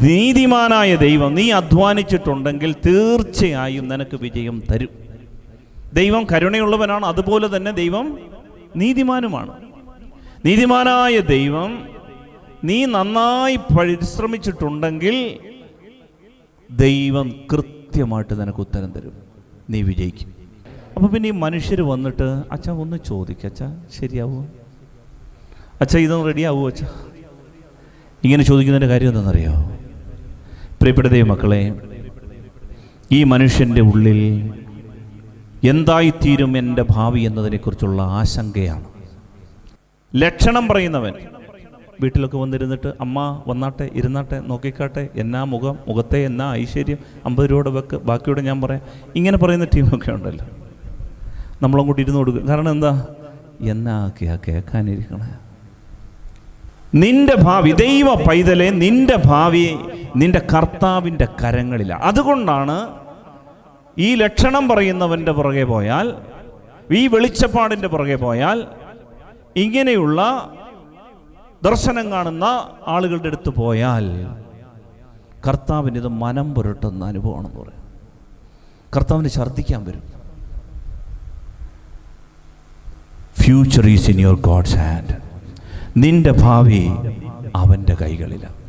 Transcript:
നീതിമാനായ ദൈവം നീ അധ്വാനിച്ചിട്ടുണ്ടെങ്കിൽ തീർച്ചയായും നിനക്ക് വിജയം തരും. ദൈവം കരുണയുള്ളവനാണ്, അതുപോലെ തന്നെ ദൈവം നീതിമാനുമാണ്. നീതിമാനായ ദൈവം നീ നന്നായി പരിശ്രമിച്ചിട്ടുണ്ടെങ്കിൽ ദൈവം കൃത്യമായിട്ട് നിനക്ക് ഉത്തരം തരും, നീ വിജയിക്കും. അപ്പോൾ പിന്നെ ഈ മനുഷ്യർ വന്നിട്ട് അച്ഛാ ഒന്ന് ചോദിക്കുക, അച്ഛാ ശരിയാവുമോ, അച്ഛാ ഇതൊന്ന് റെഡിയാവുമോ അച്ഛാ, ഇങ്ങനെ ചോദിക്കുന്നതിൻ്റെ കാര്യം എന്താണെന്നറിയോ? പ്രിയപ്പെട്ട ദൈവമക്കളെ, ഈ മനുഷ്യൻ്റെ ഉള്ളിൽ എന്തായിത്തീരും എൻ്റെ ഭാവി എന്നതിനെക്കുറിച്ചുള്ള ആശങ്കയാണ്. ലക്ഷണം പറയുന്നവൻ വീട്ടിലൊക്കെ വന്നിരുന്നിട്ട് അമ്മ വന്നാട്ടെ, ഇരുന്നാട്ടെ, നോക്കിക്കാട്ടെ, എന്നാ മുഖത്തെ എന്നാ ഐശ്വര്യം, 50 രൂപയുടെ വെക്ക്, ബാക്കിയോടെ ഞാൻ പറയാം, ഇങ്ങനെ പറയുന്ന ടീമൊക്കെ ഉണ്ടല്ലോ. നമ്മളങ്ങോട്ട് ഇരുന്ന് കൊടുക്കും. കാരണം എന്താ, എന്നാ കേൾക്കാനിരിക്കണേ. നിന്റെ ഭാവി, ദൈവ പൈതലെ, നിന്റെ ഭാവി നിന്റെ കർത്താവിൻ്റെ കരങ്ങളിലാണ്. അതുകൊണ്ടാണ് ഈ ലക്ഷണം പറയുന്നവൻ്റെ പുറകെ പോയാൽ, ഈ വെളിച്ചപ്പാടിൻ്റെ പുറകെ പോയാൽ, ഇങ്ങനെയുള്ള ദർശനം കാണുന്ന ആളുകളുടെ അടുത്ത് പോയാൽ കർത്താവിന് ഇത് മനം പുരട്ടുന്ന അനുഭവമാണെന്ന് പറയും. കർത്താവിന് ഛർദ്ദിക്കാൻ വരും. Future is in your God's hand. നിന്റെ ഭാവി അവൻ്റെ കൈകളിലാണ്.